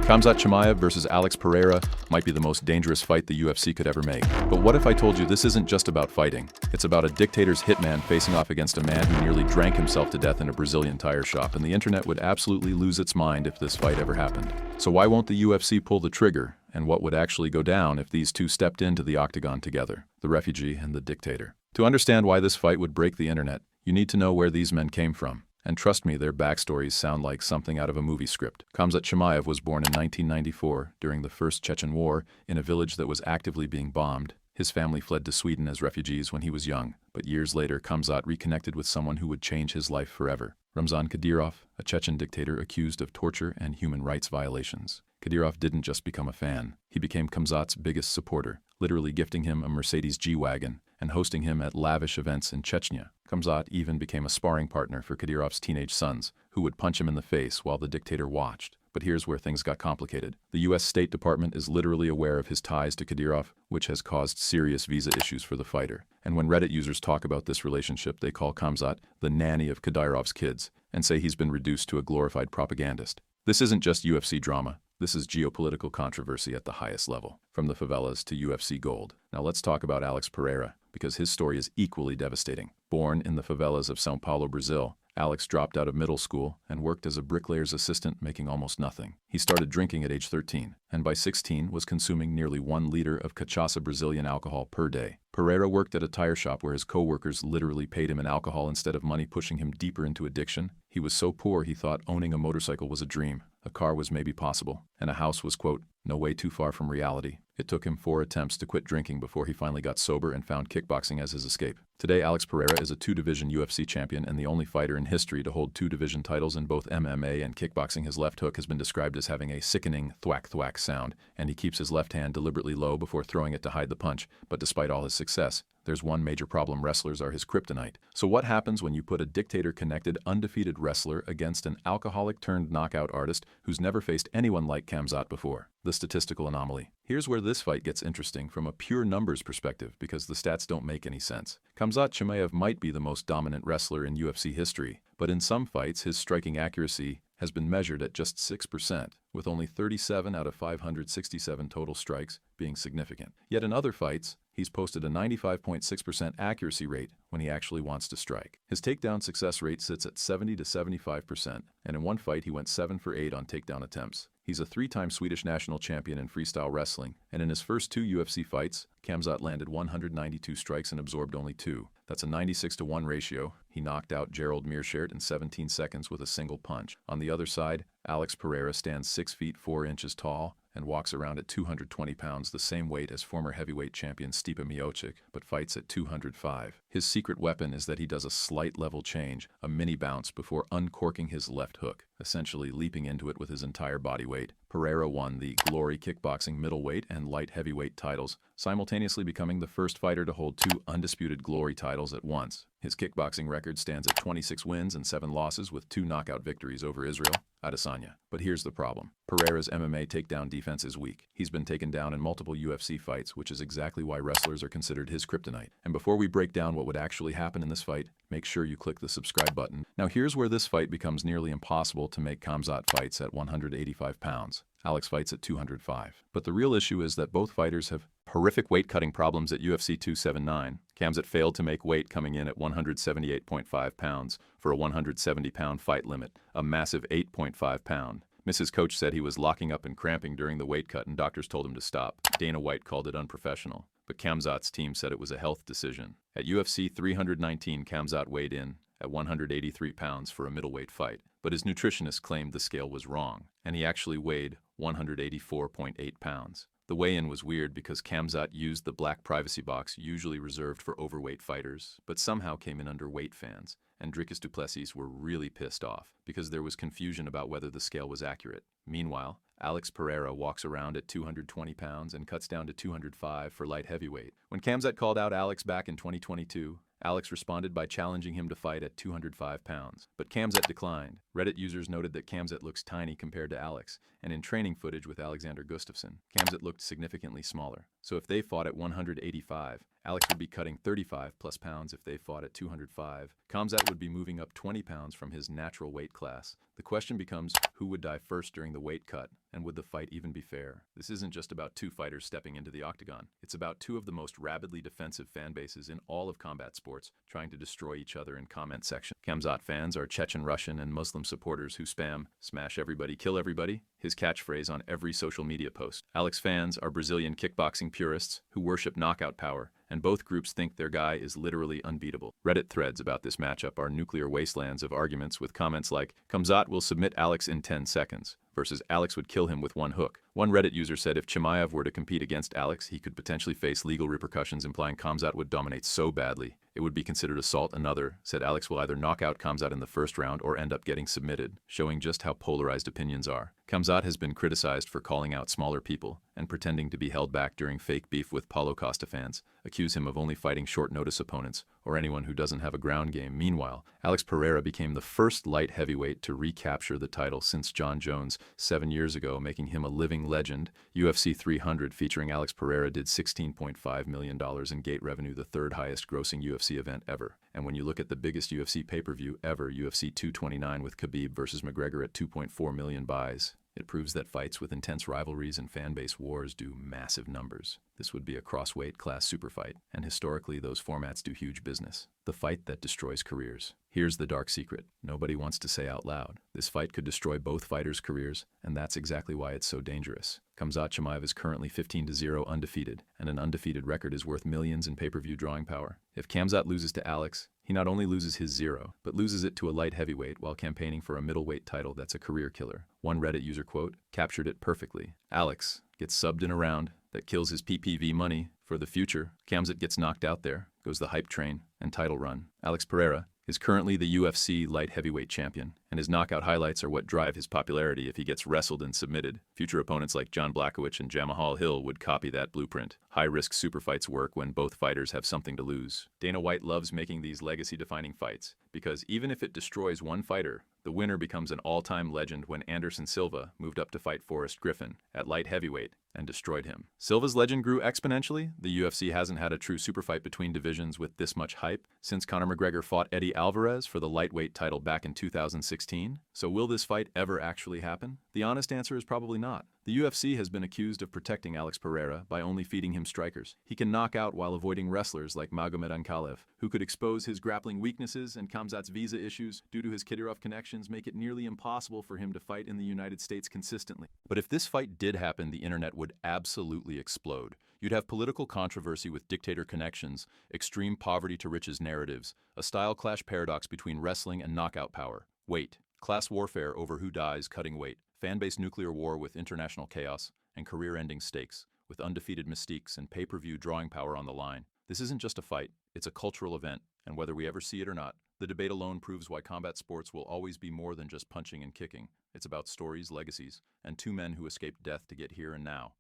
Khamzat Chimaev versus Alex Pereira might be the most dangerous fight the UFC could ever make. But what if I told you this isn't just about fighting? It's about a dictator's hitman facing off against a man who nearly drank himself to death in a Brazilian tire shop, and the internet would absolutely lose its mind if this fight ever happened. So why won't the UFC pull the trigger? And what would actually go down if these two stepped into the octagon together, the refugee and the dictator? To understand why this fight would break the internet, you need to know where these men came from. And trust me, their backstories sound like something out of a movie script. Khamzat Chimaev was born in 1994 during the First Chechen War in a village that was actively being bombed. His family fled to Sweden as refugees when he was young, but years later Khamzat reconnected with someone who would change his life forever. Ramzan Kadyrov, a Chechen dictator accused of torture and human rights violations. Kadyrov didn't just become a fan, he became Khamzat's biggest supporter, literally gifting him a Mercedes G-Wagon and hosting him at lavish events in Chechnya. Khamzat even became a sparring partner for Kadyrov's teenage sons, who would punch him in the face while the dictator watched. But here's where things got complicated. The U.S. State Department is literally aware of his ties to Kadyrov, which has caused serious visa issues for the fighter. And when Reddit users talk about this relationship, they call Khamzat the nanny of Kadyrov's kids, and say he's been reduced to a glorified propagandist. This isn't just UFC drama. This is geopolitical controversy at the highest level, from the favelas to UFC gold. Now let's talk about Alex Pereira, because his story is equally devastating. Born in the favelas of São Paulo, Brazil, Alex dropped out of middle school and worked as a bricklayer's assistant, making almost nothing. He started drinking at age 13, and by 16 was consuming nearly 1 liter of cachaça Brazilian alcohol per day. Pereira worked at a tire shop where his co-workers literally paid him in alcohol instead of money, pushing him deeper into addiction. He was so poor he thought owning a motorcycle was a dream, a car was maybe possible, and a house was, quote, no way too far from reality. It took him 4 attempts to quit drinking before he finally got sober and found kickboxing as his escape. Today, Alex Pereira is a 2-division UFC champion and the only fighter in history to hold 2-division titles in both MMA and kickboxing. His left hook has been described as having a sickening thwack-thwack sound, and he keeps his left hand deliberately low before throwing it to hide the punch. But despite all his success, there's one major problem: wrestlers are his kryptonite. So what happens when you put a dictator-connected, undefeated wrestler against an alcoholic-turned-knockout artist who's never faced anyone like Khamzat before? The statistical anomaly. Here's where this fight gets interesting from a pure numbers perspective, because the stats don't make any sense. Khamzat Chimaev might be the most dominant wrestler in UFC history, but in some fights his striking accuracy has been measured at just 6%, with only 37 out of 567 total strikes being significant. Yet in other fights, he's posted a 95.6% accuracy rate when he actually wants to strike. His takedown success rate sits at 70 to 75%, and in one fight he went 7 for 8 on takedown attempts. He's a 3-time Swedish national champion in freestyle wrestling, and in his first 2 UFC fights, Khamzat landed 192 strikes and absorbed only 2. That's a 96-to-1 ratio. He knocked out Gerald Meerschaert in 17 seconds with a single punch. On the other side, Alex Pereira stands 6 feet 4 inches tall and walks around at 220 pounds, the same weight as former heavyweight champion Stipe Miocic, but fights at 205. His secret weapon is that he does a slight level change, a mini bounce, before uncorking his left hook, essentially leaping into it with his entire body weight. Pereira won the Glory Kickboxing middleweight and light heavyweight titles, simultaneously becoming the first fighter to hold 2 undisputed Glory titles at once. His kickboxing record stands at 26 wins and 7 losses, with 2 knockout victories over Israel Adesanya. But here's the problem. Pereira's MMA takedown defense is weak. He's been taken down in multiple UFC fights, which is exactly why wrestlers are considered his kryptonite. And before we break down what would actually happen in this fight, make sure you click the subscribe button. Now here's where this fight becomes nearly impossible to make. Khamzat fights at 185 pounds. Alex fights at 205. But the real issue is that both fighters have horrific weight-cutting problems at UFC 279. Khamzat failed to make weight, coming in at 178.5 pounds for a 170-pound fight limit, a massive 8.5 pound. Mrs. Coach said he was locking up and cramping during the weight cut, and doctors told him to stop. Dana White called it unprofessional, but Khamzat's team said it was a health decision. At UFC 319, Khamzat weighed in at 183 pounds for a middleweight fight, but his nutritionist claimed the scale was wrong, and he actually weighed 184.8 pounds. The weigh-in was weird because Khamzat used the black privacy box usually reserved for overweight fighters, but somehow came in underweight fans, and Dricus du Plessis were really pissed off because there was confusion about whether the scale was accurate. Meanwhile, Alex Pereira walks around at 220 pounds and cuts down to 205 for light heavyweight. When Khamzat called out Alex back in 2022, Alex responded by challenging him to fight at 205 pounds. But Khamzat declined. Reddit users noted that Khamzat looks tiny compared to Alex, and in training footage with Alexander Gustafsson, Khamzat looked significantly smaller. So if they fought at 185, Alex would be cutting 35 plus pounds. If they fought at 205, Khamzat would be moving up 20 pounds from his natural weight class. The question becomes, who would die first during the weight cut, and would the fight even be fair? This isn't just about two fighters stepping into the octagon. It's about two of the most rabidly defensive fan bases in all of combat sports trying to destroy each other in comment section. Khamzat fans are Chechen Russian and Muslim supporters who spam "smash everybody, kill everybody," his catchphrase on every social media post. Alex fans are Brazilian kickboxing purists who worship knockout power, and both groups think their guy is literally unbeatable. Reddit threads about this matchup are nuclear wastelands of arguments with comments like, "Khamzat will submit Alex in 10 seconds," versus "Alex would kill him with one hook." One Reddit user said if Chimaev were to compete against Alex, he could potentially face legal repercussions, implying Khamzat would dominate so badly it would be considered assault. Another said Alex will either knock out Khamzat in the first round or end up getting submitted, showing just how polarized opinions are. Khamzat has been criticized for calling out smaller people and pretending to be held back during fake beef with Paulo Costa. Fans accuse him of only fighting short-notice opponents or anyone who doesn't have a ground game. Meanwhile, Alex Pereira became the first light heavyweight to recapture the title since John Jones 7 years ago, making him a living legend. UFC 300 featuring Alex Pereira did $16.5 million in gate revenue, the third highest grossing UFC event ever. And when you look at the biggest UFC pay-per-view ever, UFC 229 with Khabib versus McGregor at 2.4 million buys, it proves that fights with intense rivalries and fan-base wars do massive numbers. This would be a cross-weight class super fight, and historically those formats do huge business. The fight that destroys careers. Here's the dark secret nobody wants to say out loud. This fight could destroy both fighters' careers, and that's exactly why it's so dangerous. Khamzat Chimaev is currently 15-0 undefeated, and an undefeated record is worth millions in pay-per-view drawing power. If Khamzat loses to Alex, he not only loses his zero, but loses it to a light heavyweight while campaigning for a middleweight title that's a career killer. One Reddit user quote captured it perfectly. Alex gets subbed in a round that kills his PPV money for the future. Khamzat gets knocked out, there goes the hype train and title run. Alex Pereira is currently the UFC light heavyweight champion, and his knockout highlights are what drive his popularity. If he gets wrestled and submitted, future opponents like John Blachowicz and Jamahal Hill would copy that blueprint. High-risk super fights work when both fighters have something to lose. Dana White loves making these legacy-defining fights, because even if it destroys one fighter, the winner becomes an all-time legend. When Anderson Silva moved up to fight Forrest Griffin at light heavyweight and destroyed him, Silva's legend grew exponentially. The UFC hasn't had a true super fight between divisions with this much hype since Conor McGregor fought Eddie Alvarez for the lightweight title back in 2016. So will this fight ever actually happen? The honest answer is probably not. The UFC has been accused of protecting Alex Pereira by only feeding him strikers. He can knock out while avoiding wrestlers like Magomed Ankalaev, who could expose his grappling weaknesses, and Khamzat's visa issues due to his Kadyrov connections make it nearly impossible for him to fight in the United States consistently. But if this fight did happen, the internet would absolutely explode. You'd have political controversy with dictator connections, extreme poverty to riches narratives, a style clash paradox between wrestling and knockout power, weight, class warfare over who dies cutting weight, fan-based nuclear war with international chaos, and career-ending stakes, with undefeated mystiques and pay-per-view drawing power on the line. This isn't just a fight, it's a cultural event, and whether we ever see it or not, the debate alone proves why combat sports will always be more than just punching and kicking. It's about stories, legacies, and two men who escaped death to get here and now.